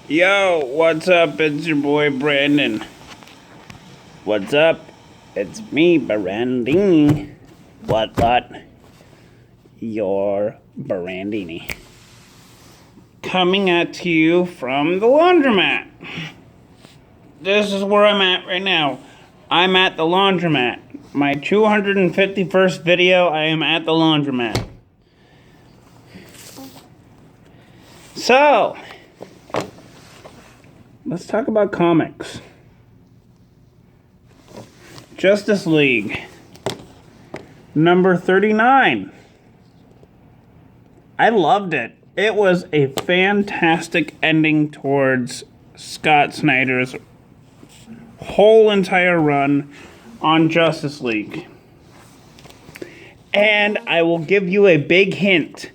Yo, what's up? It's your boy Brandon. What's up? It's me, Brandini. What? Your Brandini. Coming at you from the laundromat. This is where I'm at right now. I'm at the laundromat. My 251st video, I am at the laundromat. So, let's talk about comics. Justice League, number 39. I loved it. It was a fantastic ending towards Scott Snyder's whole entire run on Justice League. And I will give you a big hint.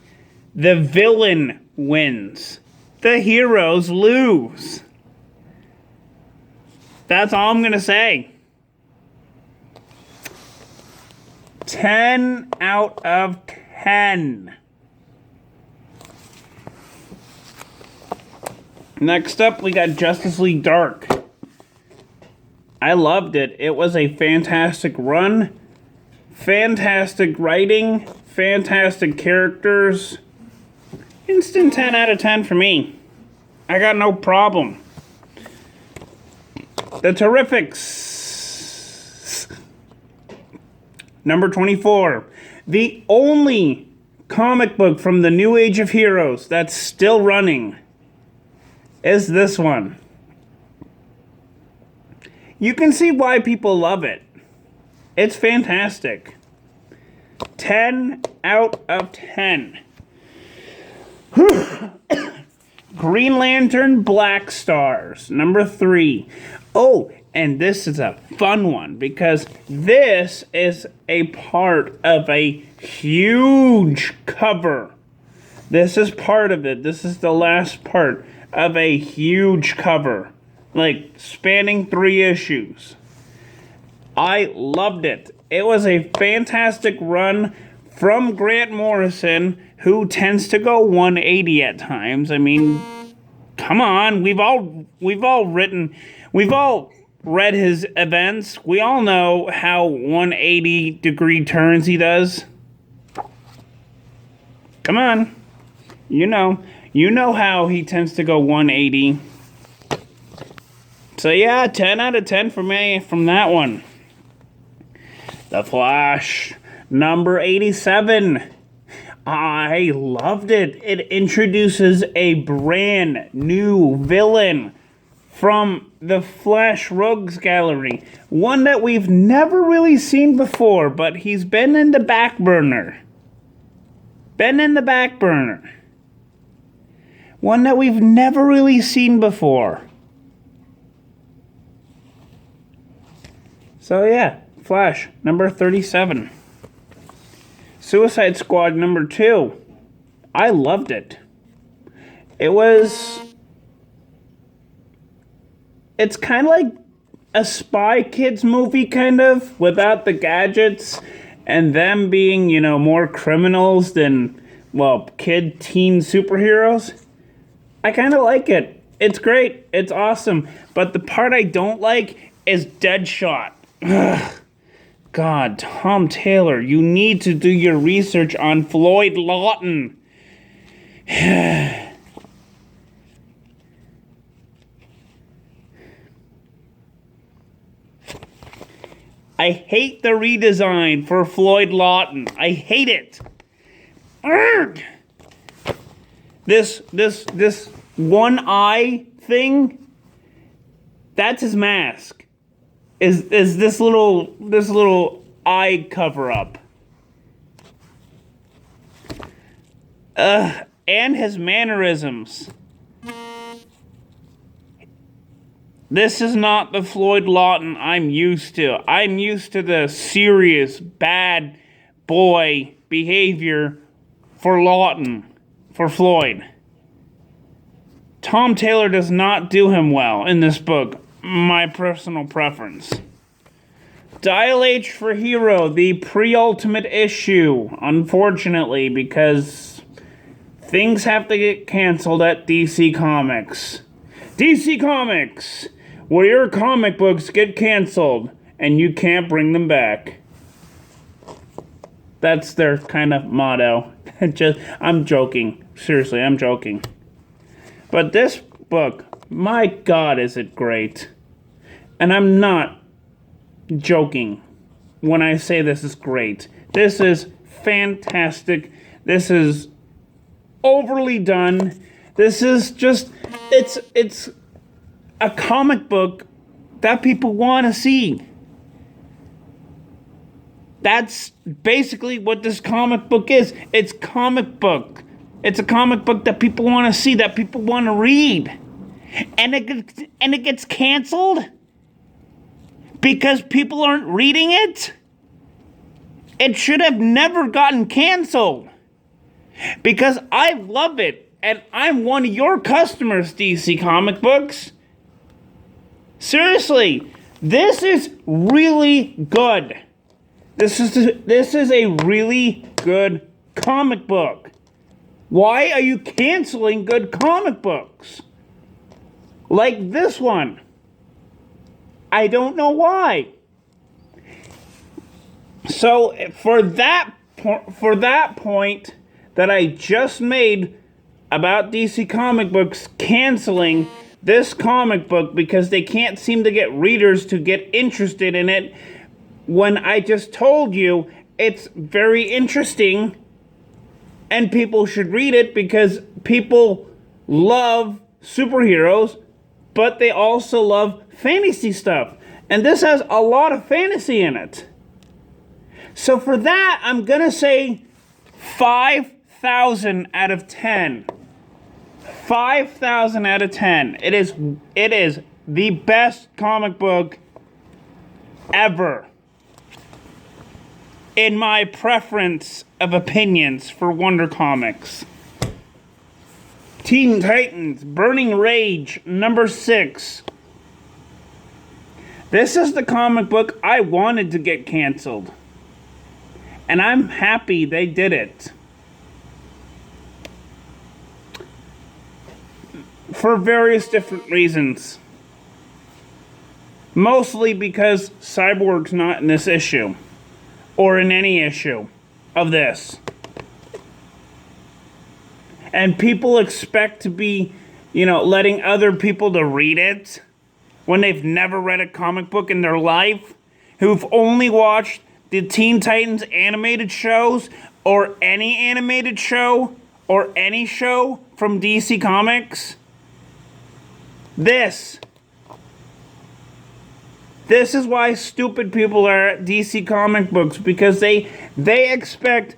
The villain wins. The heroes lose. That's all I'm going to say. 10 out of 10. Next up, we got Justice League Dark. I loved it. It was a fantastic run. Fantastic writing. Fantastic characters. Instant 10 out of 10 for me. I got no problem. The Terrifics. Number 24. The only comic book from the New Age of Heroes that's still running is this one. You can see why people love it. It's fantastic. 10 out of 10. Green Lantern Black Stars, number 3. Oh, and this is a fun one because this is a part of a huge cover. This is part of it. This is the last part of a huge cover, like spanning 3 issues. I loved it. It was a fantastic run from Grant Morrison, who tends to go 180 at times. I mean, come on, we've all read his events. We all know how 180-degree turns he does. Come on. You know how he tends to go 180. So yeah, 10 out of 10 for me from that one. The Flash, number 87. I loved it. It introduces a brand new villain from the Flash Rogues Gallery. One that we've never really seen before, but he's been in the back burner. One that we've never really seen before. So yeah, Flash, number 37. Suicide Squad, number 2. I loved it. It's kind of like a Spy Kids movie, kind of, without the gadgets and them being, more criminals than, teen superheroes. I kind of like it. It's great. It's awesome. But the part I don't like is Deadshot. Ugh. God, Tom Taylor, you need to do your research on Floyd Lawton. I hate the redesign for Floyd Lawton. I hate it. Urgh. This one eye thing, that's his mask. Is this little eye cover up. And his mannerisms. This is not the Floyd Lawton I'm used to. I'm used to the serious, bad boy behavior for Lawton, for Floyd. Tom Taylor does not do him well in this book. My personal preference. Dial H for Hero, the pre-ultimate issue, unfortunately, because things have to get canceled at DC Comics. DC Comics, where your comic books get canceled and you can't bring them back. That's their kind of motto. I'm joking. Seriously, I'm joking. But this book, my God, is it great. And I'm not joking when I say this is great. This is fantastic. This is overly done. This is just, it's a comic book that people want to see. That's basically what this comic book is. It's comic book. It's a comic book that people want to see, that people want to read. And it gets canceled because people aren't reading it. It should have never gotten canceled because I love it and I'm one of your customers, DC Comic Books. Seriously, this is really good. This is a really good comic book. Why are you canceling good comic books? Like this one. I don't know why. So for that point that I just made about DC Comic Books canceling this comic book because they can't seem to get readers to get interested in it, when I just told you it's very interesting and people should read it because people love superheroes, but they also love fantasy stuff. And this has a lot of fantasy in it. So for that, I'm going to say 5,000 out of 10. 5,000 out of 10. It is the best comic book ever. In my preference of opinions for Wonder Comics. Teen Titans Burning Rage number 6. This is the comic book I wanted to get canceled. And I'm happy they did it. For various different reasons. Mostly because Cyborg's not in this issue. Or in any issue of this. And people expect to be, letting other people to read it when they've never read a comic book in their life, who've only watched the Teen Titans animated shows, or any animated show, or any show from DC Comics. This is why stupid people are at DC Comic Books, because they expect,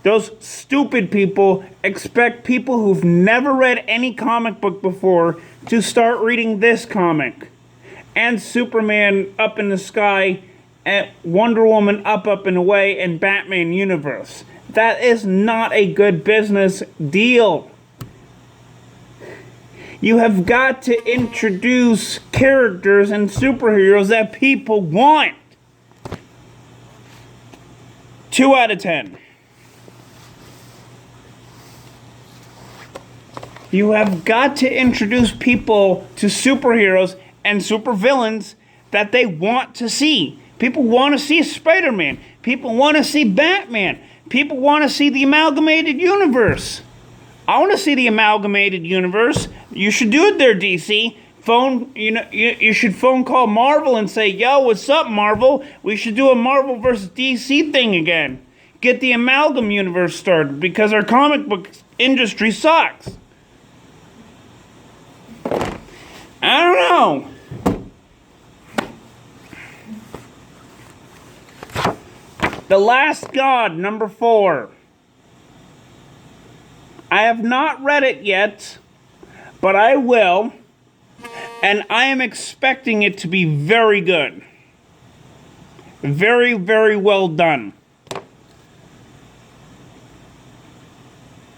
those stupid people expect people who've never read any comic book before to start reading this comic. And Superman Up in the Sky, and Wonder Woman Up and Away, and Batman Universe. That is not a good business deal. You have got to introduce characters and superheroes that people want. 2 out of 10. You have got to introduce people to superheroes and supervillains that they want to see. People want to see Spider-Man. People want to see Batman. People want to see the Amalgamated Universe. I want to see the Amalgamated Universe. You should do it there, DC. You should phone call Marvel and say, yo, what's up, Marvel? We should do a Marvel versus DC thing again. Get the Amalgam Universe started because our comic book industry sucks. I don't know. The Last God, number 4. I have not read it yet, but I will, and I am expecting it to be very good. Very, very well done.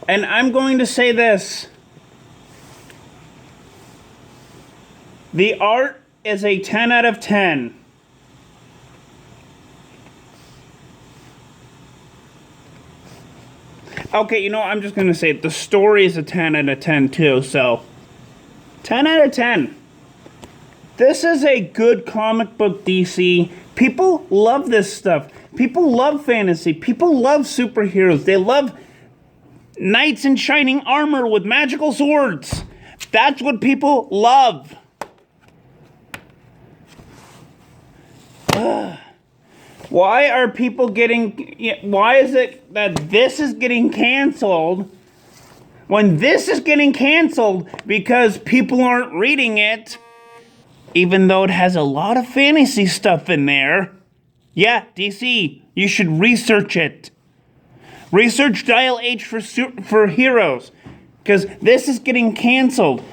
And I'm going to say this. The art is a 10 out of 10. Okay, I'm just going to say it. The story is a 10 out of 10 too, so 10 out of 10. This is a good comic book, DC. People love this stuff. People love fantasy. People love superheroes. They love knights in shining armor with magical swords. That's what people love. Why are people getting... Why is it that this is getting canceled when this is getting canceled because people aren't reading it, even though it has a lot of fantasy stuff in there? Yeah, DC, you should research it. Research Dial H for Heroes, because this is getting canceled,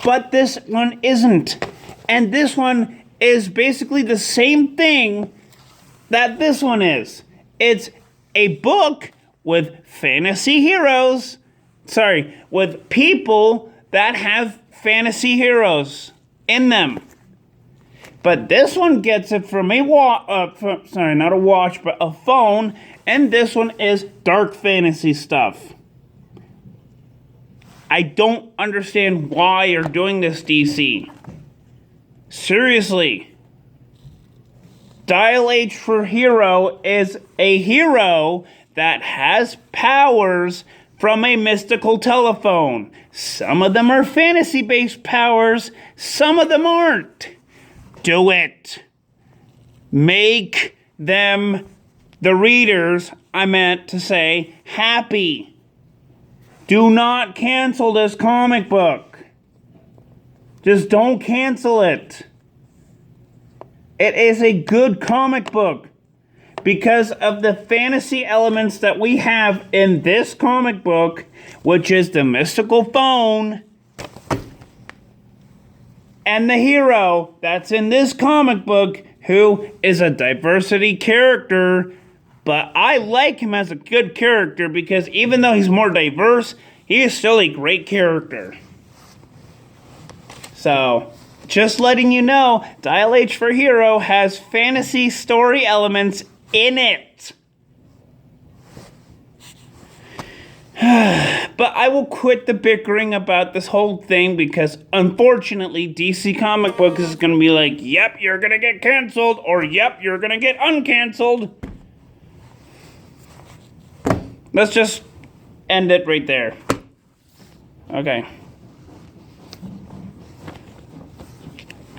but this one isn't. And this one is basically the same thing that this one is. It's a book with fantasy heroes. Sorry, with people that have fantasy heroes in them. But this one gets it from a not a watch, but a phone. And this one is dark fantasy stuff. I don't understand why you're doing this, DC. Seriously. Dial H for Hero is a hero that has powers from a mystical telephone. Some of them are fantasy-based powers. Some of them aren't. Do it. Make them, the readers, I meant to say, happy. Do not cancel this comic book. Just don't cancel it. It is a good comic book because of the fantasy elements that we have in this comic book, which is the mystical phone and the hero that's in this comic book, who is a diversity character, but I like him as a good character because even though he's more diverse, he is still a great character. So, just letting you know, Dial H for Hero has fantasy story elements in it. But I will quit the bickering about this whole thing because unfortunately DC Comic Books is going to be like, yep, you're going to get canceled, or yep, you're going to get uncanceled. Let's just end it right there. Okay.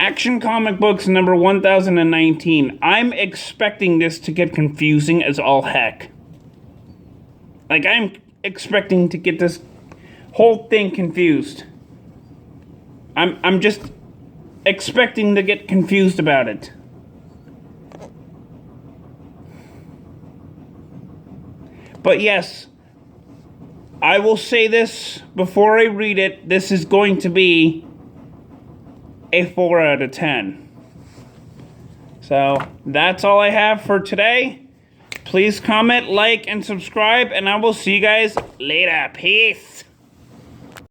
Action Comic Books number 1019. I'm expecting this to get confusing as all heck. Like, I'm expecting to get this whole thing confused. I'm just expecting to get confused about it. But yes, I will say this before I read it. This is going to be a 4 out of 10. So, that's all I have for today. Please comment, like, and subscribe, and I will see you guys later. Peace.